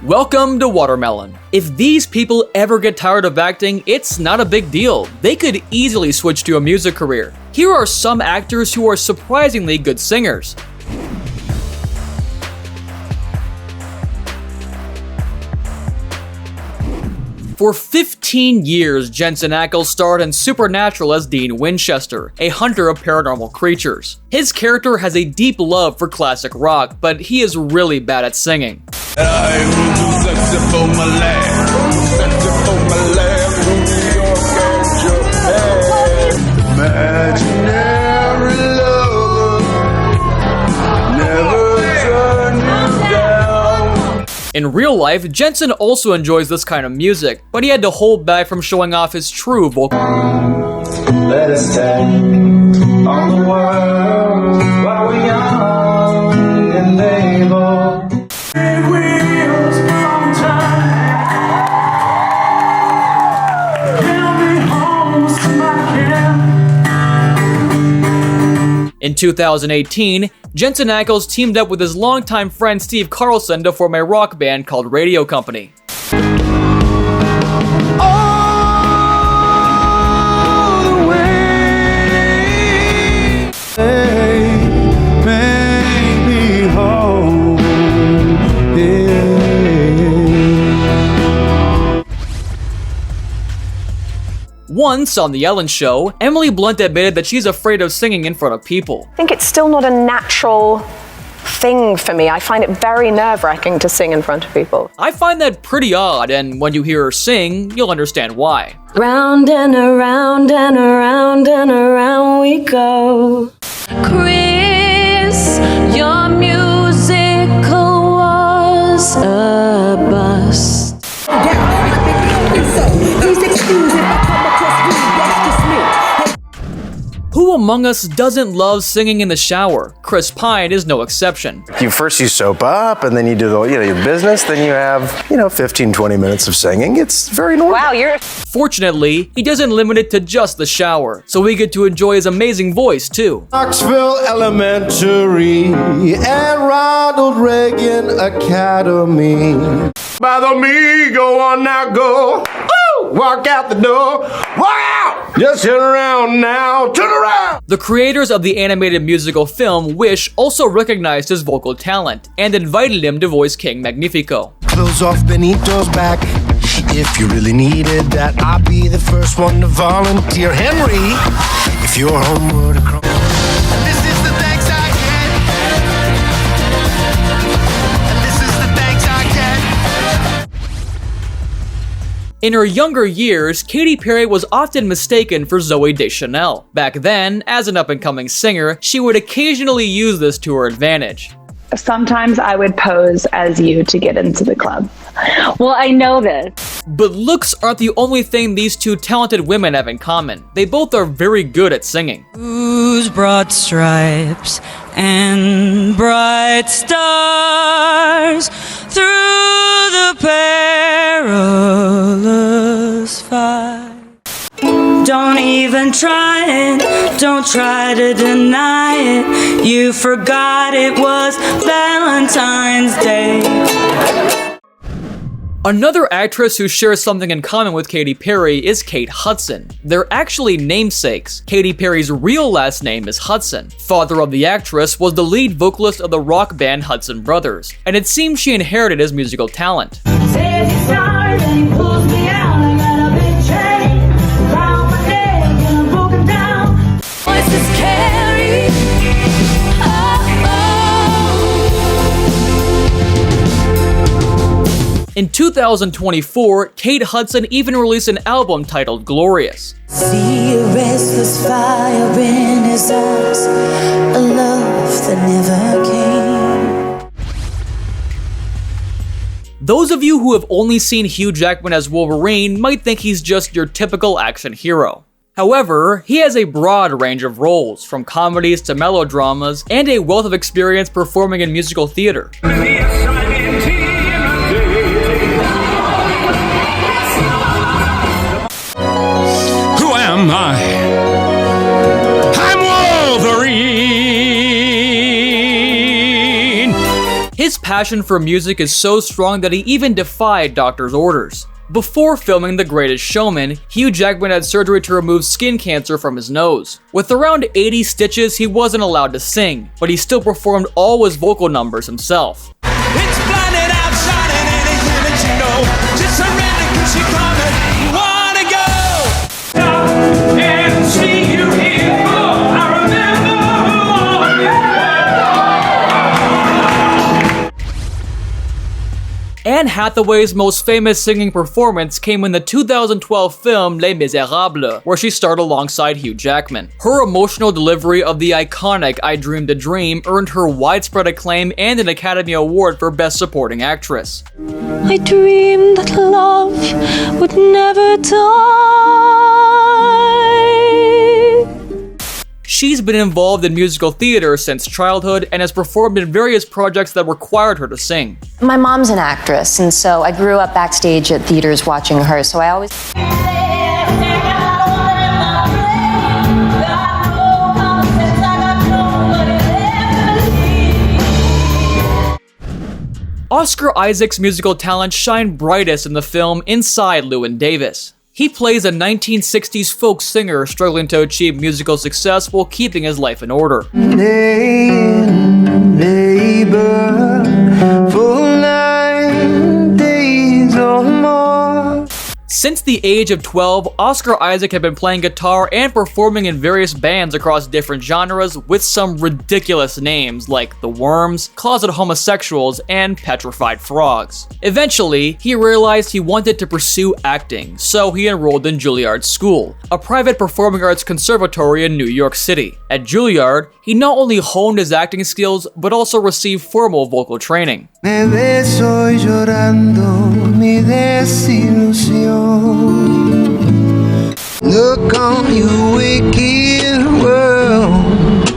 Welcome to Watermelon. If these people ever get tired of acting, it's not a big deal. They could easily switch to a music career. Here are some actors who are surprisingly good singers. For 15 years, Jensen Ackles starred in Supernatural as Dean Winchester, a hunter of paranormal creatures. His character has a deep love for classic rock, but he is really bad at singing. In real life, Jensen also enjoys this kind of music, but he had to hold back from showing off his true vocal. Let us take on the world while we're young and able. Wheels on time. Get me home, somebody can. In 2018, Jensen Ackles teamed up with his longtime friend Steve Carlson to form a rock band called Radio Company. All the way. Hey, make me home. Yeah. Once on The Ellen Show, Emily Blunt admitted that she's afraid of singing in front of people. I think it's still not a natural thing for me. I find it very nerve-wracking to sing in front of people. I find that pretty odd, and when you hear her sing, you'll understand why. Round and around and around and around we go. Chris, your musical was a bust. Who among us doesn't love singing in the shower? Chris Pine is no exception. You soap up, and then you do your business, then you have, 15-20 minutes of singing. It's very normal. Wow, you're... Fortunately, he doesn't limit it to just the shower, so we get to enjoy his amazing voice too. Knoxville Elementary and Ronald Reagan Academy. Bother me, go on now, go. Ooh, walk out the door. Walk out! Just turn around now, turn around! The creators of the animated musical film Wish also recognized his vocal talent and invited him to voice King Magnifico. Close off Benito's back. If you really needed that, I'll be the first one to volunteer. Henry, if you're homeward across. This is the thanks I get. And this is the thanks I get. In her younger years, Katy Perry was often mistaken for Zooey Deschanel. Back then, as an up-and-coming singer, she would occasionally use this to her advantage. Sometimes I would pose as you to get into the club. Well, I know this. But looks aren't the only thing these two talented women have in common. They both are very good at singing. Whose broad stripes and bright stars through the perilous fight. Don't even try it, don't try to deny it. You forgot it was Valentine's Day. Another actress who shares something in common with Katy Perry is Kate Hudson. They're actually namesakes. Katy Perry's real last name is Hudson. Father of the actress was the lead vocalist of the rock band Hudson Brothers, and it seems she inherited his musical talent. In 2024, Kate Hudson even released an album titled Glorious. See a restless fire in his eyes, a love that never came. Those of you who have only seen Hugh Jackman as Wolverine might think he's just your typical action hero. However, he has a broad range of roles, from comedies to melodramas, and a wealth of experience performing in musical theater. I'm Wolverine! His passion for music is so strong that he even defied doctors' orders. Before filming The Greatest Showman, Hugh Jackman had surgery to remove skin cancer from his nose. With around 80 stitches, he wasn't allowed to sing, but he still performed all his vocal numbers himself. It's blinded out, shining anything that you know. Just surrender, 'cause you wanna go. Stop and see you here. Oh, I remember. Anne Hathaway's most famous singing performance came in the 2012 film Les Miserables, where she starred alongside Hugh Jackman. Her emotional delivery of the iconic I Dreamed a Dream earned her widespread acclaim and an Academy Award for Best Supporting Actress. I dreamed that love would never die. She's been involved in musical theater since childhood and has performed in various projects that required her to sing. My mom's an actress, and so I grew up backstage at theaters watching her, so I always... Oscar Isaac's musical talent shine brightest in the film Inside Llewyn Davis. He plays a 1960s folk singer struggling to achieve musical success while keeping his life in order. Since the age of 12, Oscar Isaac had been playing guitar and performing in various bands across different genres with some ridiculous names like The Worms, Closet Homosexuals, and Petrified Frogs. Eventually, he realized he wanted to pursue acting, so he enrolled in Juilliard School, a private performing arts conservatory in New York City. At Juilliard, he not only honed his acting skills, but also received formal vocal training. Look on you wicked world.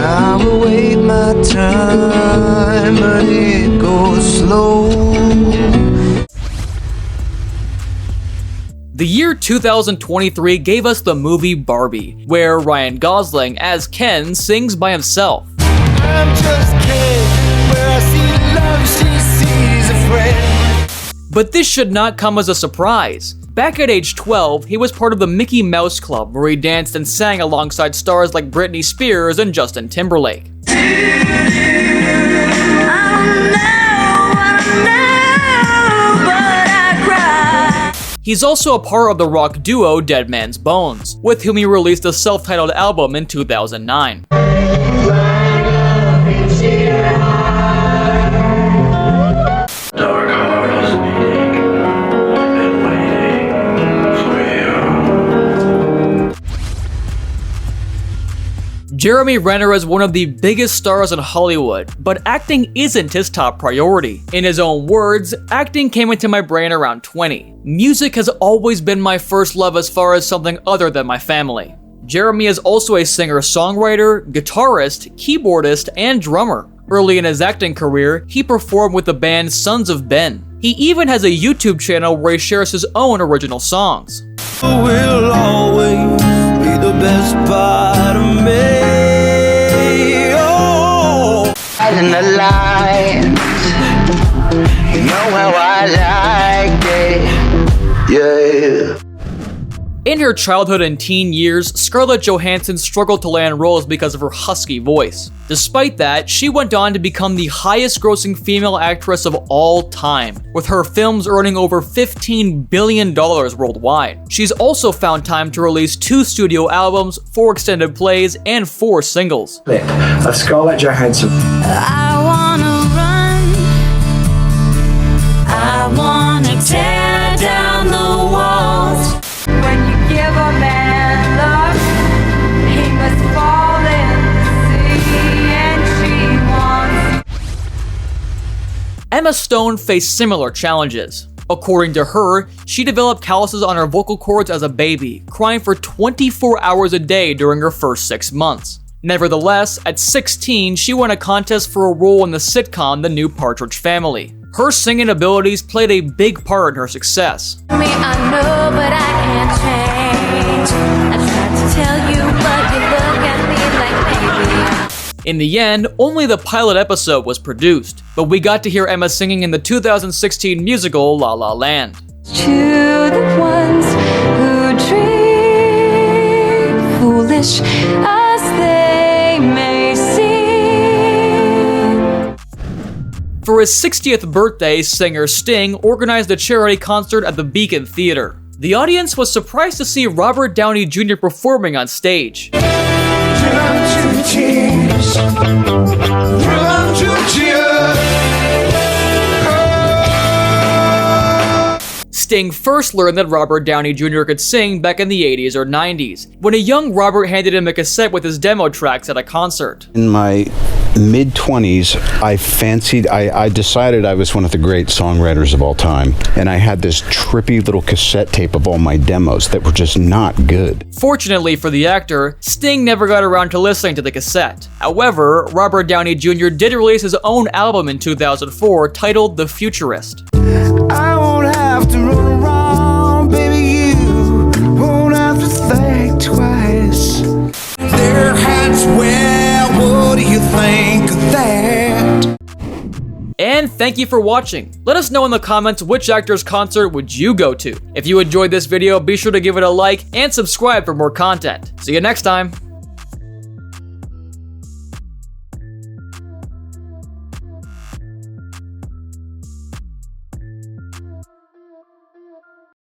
I will wait my time, but it goes slow. The year 2023 gave us the movie Barbie, where Ryan Gosling as Ken sings by himself. I'm just Ken, where I see love, she sees a friend. But this should not come as a surprise. Back at age 12, he was part of the Mickey Mouse Club, where he danced and sang alongside stars like Britney Spears and Justin Timberlake. He's also a part of the rock duo Dead Man's Bones, with whom he released a self-titled album in 2009. Jeremy Renner is one of the biggest stars in Hollywood, but acting isn't his top priority. In his own words, acting came into my brain around 20. Music has always been my first love as far as something other than my family. Jeremy is also a singer-songwriter, guitarist, keyboardist, and drummer. Early in his acting career, he performed with the band Sons of Ben. He even has a YouTube channel where he shares his own original songs. Will always be the best part of me. Oh. In the lines, you know how I like it, yeah. In her childhood and teen years, Scarlett Johansson struggled to land roles because of her husky voice. Despite that, she went on to become the highest-grossing female actress of all time, with her films earning over $15 billion worldwide. She's also found time to release 2 studio albums, 4 extended plays, and 4 singles. Of Scarlett Johansson. I wanna run. I wanna tear down the walls. When you give a man love, he must fall in the sea, and she wants. Emma Stone faced similar challenges. According to her, she developed calluses on her vocal cords as a baby, crying for 24 hours a day during her first 6 months. Nevertheless, at 16, she won a contest for a role in the sitcom The New Partridge Family. Her singing abilities played a big part in her success. I know, but I can't change. I tried to tell you, but you look at me like baby. In the end, only the pilot episode was produced, but we got to hear Emma singing in the 2016 musical La La Land. To the ones who dream, foolish as they may seem. For his 60th birthday, singer Sting organized a charity concert at the Beacon Theater. The audience was surprised to see Robert Downey Jr. performing on stage. Sting first learned that Robert Downey Jr. could sing back in the 80s or 90s, when a young Robert handed him a cassette with his demo tracks at a concert. In my mid-20s, I decided I was one of the great songwriters of all time, and I had this trippy little cassette tape of all my demos that were just not good. Fortunately for the actor, Sting never got around to listening to the cassette. However, Robert Downey Jr. did release his own album in 2004 titled The Futurist. I won't have to run around, baby, you won't have to think twice. Their hats wear, what do you think of that? And thank you for watching. Let us know in the comments which actor's concert would you go to. If you enjoyed this video, be sure to give it a like and subscribe for more content. See you next time.